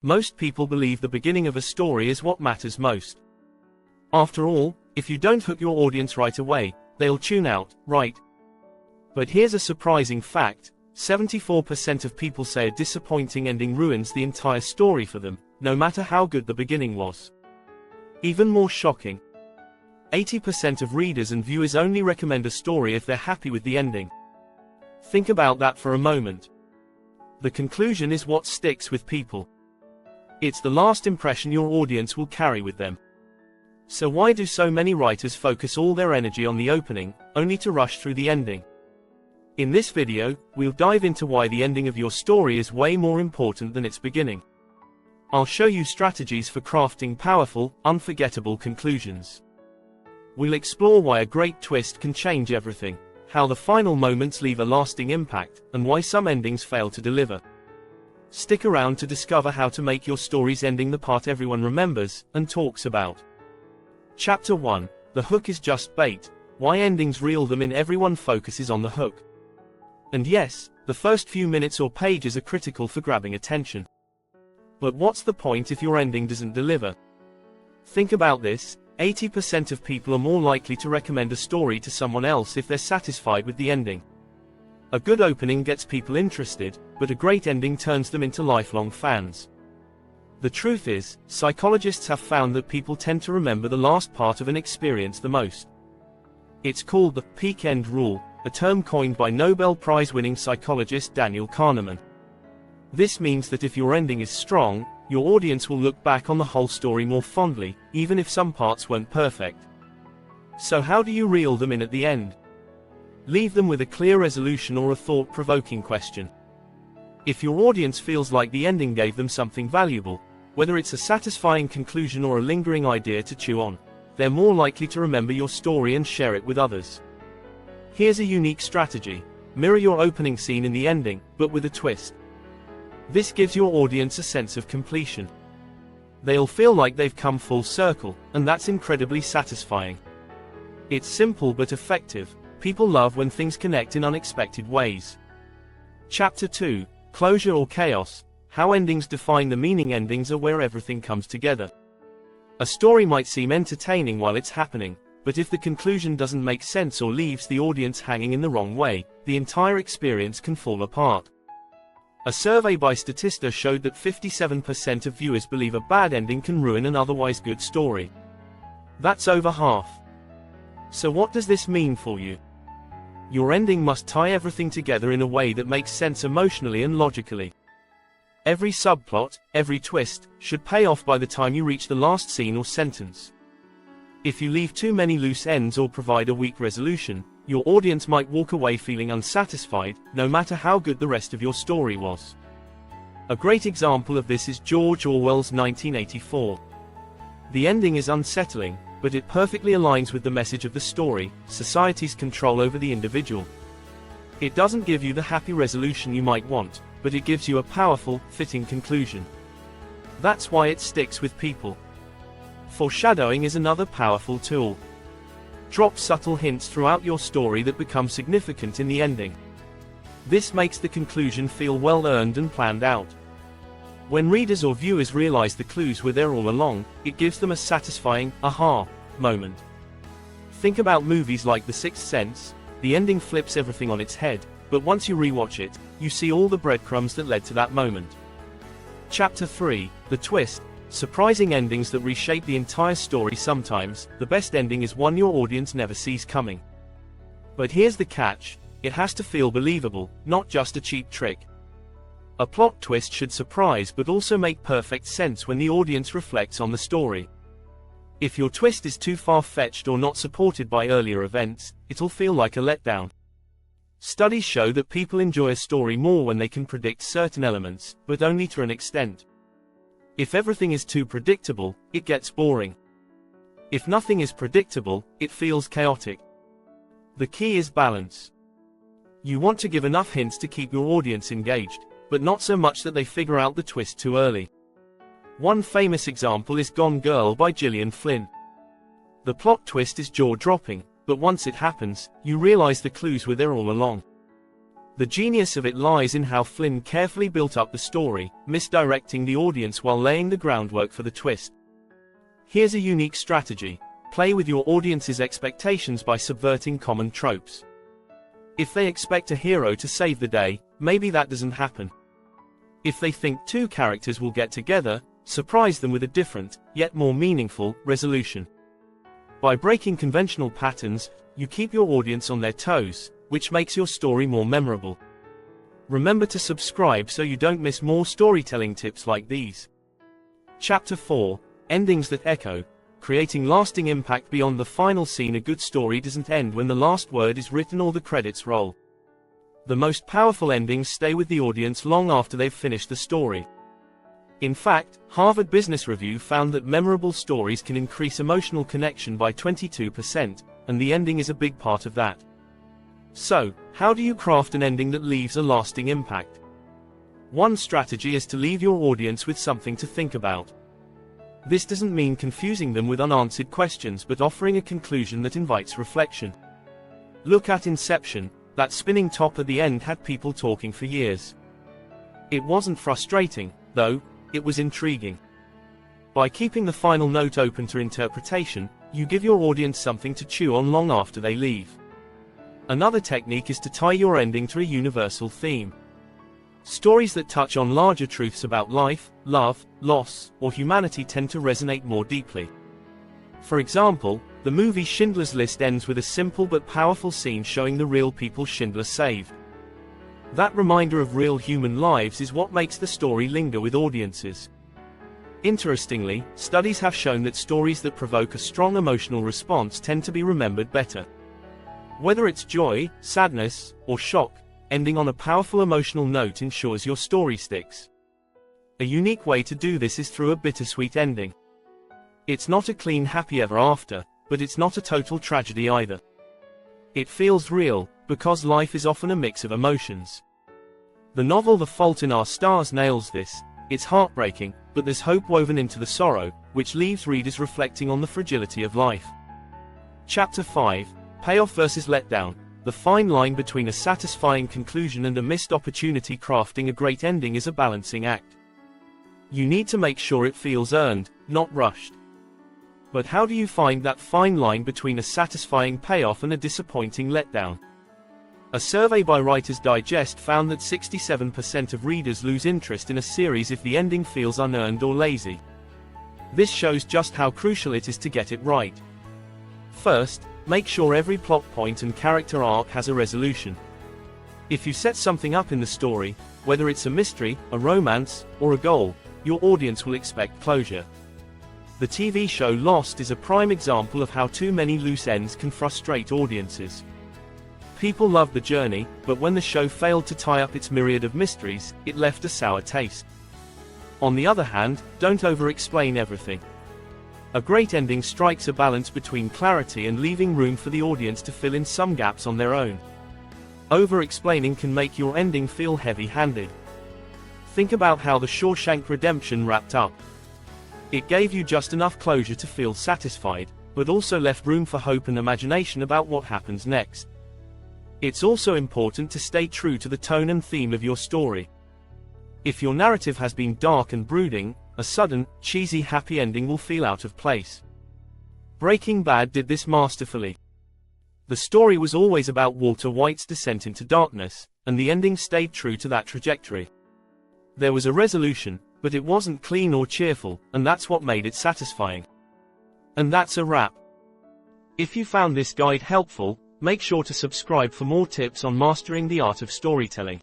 Most people believe the beginning of a story is what matters most. After all, if you don't hook your audience right away, they'll tune out, right? But here's a surprising fact: 74% of people say a disappointing ending ruins the entire story for them, no matter how good the beginning was. Even more shocking, 80% of readers and viewers only recommend a story if they're happy with the ending. Think about that for a moment. The conclusion is what sticks with people. It's the last impression your audience will carry with them. So why do so many writers focus all their energy on the opening, only to rush through the ending? In this video, we'll dive into why the ending of your story is way more important than its beginning. I'll show you strategies for crafting powerful, unforgettable conclusions. We'll explore why a great twist can change everything, how the final moments leave a lasting impact, and why some endings fail to deliver. Stick around to discover how to make your story's ending the part everyone remembers and talks about. Chapter 1: The hook is just bait. Why endings reel them in. Everyone focuses on the hook. And yes, the first few minutes or pages are critical for grabbing attention. But what's the point if your ending doesn't deliver? Think about this: 80% of people are more likely to recommend a story to someone else if they're satisfied with the ending. A good opening gets people interested, but a great ending turns them into lifelong fans. The truth is, psychologists have found that people tend to remember the last part of an experience the most. It's called the peak end rule, a term coined by Nobel Prize-winning psychologist Daniel Kahneman. This means that if your ending is strong, your audience will look back on the whole story more fondly, even if some parts weren't perfect. So how do you reel them in at the end? Leave them with a clear resolution or a thought-provoking question. If your audience feels like the ending gave them something valuable, whether it's a satisfying conclusion or a lingering idea to chew on, they're more likely to remember your story and share it with others. Here's a unique strategy: mirror your opening scene in the ending, but with a twist. This gives your audience a sense of completion. They'll feel like they've come full circle, and that's incredibly satisfying. It's simple but effective. People love when things connect in unexpected ways. Chapter 2: Closure or Chaos. How endings define the meaning. Endings are where everything comes together. A story might seem entertaining while it's happening, but if the conclusion doesn't make sense or leaves the audience hanging in the wrong way, the entire experience can fall apart. A survey by Statista showed that 57% of viewers believe a bad ending can ruin an otherwise good story. That's over half. So what does this mean for you? Your ending must tie everything together in a way that makes sense emotionally and logically. Every subplot, every twist, should pay off by the time you reach the last scene or sentence. If you leave too many loose ends or provide a weak resolution, your audience might walk away feeling unsatisfied, no matter how good the rest of your story was. A great example of this is George Orwell's 1984. The ending is unsettling, but it perfectly aligns with the message of the story: society's control over the individual. It doesn't give you the happy resolution you might want, but it gives you a powerful, fitting conclusion. That's why it sticks with people. Foreshadowing is another powerful tool. Drop subtle hints throughout your story that become significant in the ending. This makes the conclusion feel well earned and planned out. When readers or viewers realize the clues were there all along, it gives them a satisfying, aha, moment. Think about movies like The Sixth Sense. The ending flips everything on its head, but once you rewatch it, you see all the breadcrumbs that led to that moment. Chapter 3: The Twist. Surprising endings that reshape the entire story. Sometimes, the best ending is one your audience never sees coming. But here's the catch: it has to feel believable, not just a cheap trick. A plot twist should surprise but also make perfect sense when the audience reflects on the story. If your twist is too far-fetched or not supported by earlier events, it'll feel like a letdown. Studies show that people enjoy a story more when they can predict certain elements, but only to an extent. If everything is too predictable, it gets boring. If nothing is predictable, it feels chaotic. The key is balance. You want to give enough hints to keep your audience engaged, but not so much that they figure out the twist too early. One famous example is Gone Girl by Gillian Flynn. The plot twist is jaw-dropping, but once it happens, you realize the clues were there all along. The genius of it lies in how Flynn carefully built up the story, misdirecting the audience while laying the groundwork for the twist. Here's a unique strategy. Play with your audience's expectations by subverting common tropes. If they expect a hero to save the day, maybe that doesn't happen. If they think two characters will get together, surprise them with a different, yet more meaningful, resolution. By breaking conventional patterns, you keep your audience on their toes, which makes your story more memorable. Remember to subscribe so you don't miss more storytelling tips like these. Chapter 4: Endings that Echo. Creating lasting impact beyond the final scene. A good story doesn't end when the last word is written or the credits roll. The most powerful endings stay with the audience long after they've finished the story. In fact, Harvard Business Review found that memorable stories can increase emotional connection by 22%, and the ending is a big part of that. So, how do you craft an ending that leaves a lasting impact? One strategy is to leave your audience with something to think about. This doesn't mean confusing them with unanswered questions but offering a conclusion that invites reflection. Look at Inception. That spinning top at the end had people talking for years. It wasn't frustrating, though, it was intriguing. By keeping the final note open to interpretation, you give your audience something to chew on long after they leave. Another technique is to tie your ending to a universal theme. Stories that touch on larger truths about life, love, loss, or humanity tend to resonate more deeply. For example, the movie Schindler's List ends with a simple but powerful scene showing the real people Schindler saved. That reminder of real human lives is what makes the story linger with audiences. Interestingly, studies have shown that stories that provoke a strong emotional response tend to be remembered better. Whether it's joy, sadness, or shock, ending on a powerful emotional note ensures your story sticks. A unique way to do this is through a bittersweet ending. It's not a clean happy ever after, but it's not a total tragedy either. It feels real, because life is often a mix of emotions. The novel The Fault in Our Stars nails this. It's heartbreaking, but there's hope woven into the sorrow, which leaves readers reflecting on the fragility of life. Chapter 5: Payoff versus Letdown. The fine line between a satisfying conclusion and a missed opportunity. Crafting a great ending is a balancing act. You need to make sure it feels earned, not rushed. But how do you find that fine line between a satisfying payoff and a disappointing letdown? A survey by Writer's Digest found that 67% of readers lose interest in a series if the ending feels unearned or lazy. This shows just how crucial it is to get it right. First, make sure every plot point and character arc has a resolution. If you set something up in the story, whether it's a mystery, a romance, or a goal, your audience will expect closure. The TV show Lost is a prime example of how too many loose ends can frustrate audiences. People loved the journey, but when the show failed to tie up its myriad of mysteries, it left a sour taste. On the other hand, don't over-explain everything. A great ending strikes a balance between clarity and leaving room for the audience to fill in some gaps on their own. Over-explaining can make your ending feel heavy-handed. Think about how The Shawshank Redemption wrapped up. It gave you just enough closure to feel satisfied, but also left room for hope and imagination about what happens next. It's also important to stay true to the tone and theme of your story. If your narrative has been dark and brooding, a sudden, cheesy happy ending will feel out of place. Breaking Bad did this masterfully. The story was always about Walter White's descent into darkness, and the ending stayed true to that trajectory. There was a resolution, but it wasn't clean or cheerful, and that's what made it satisfying. And that's a wrap. If you found this guide helpful, make sure to subscribe for more tips on mastering the art of storytelling.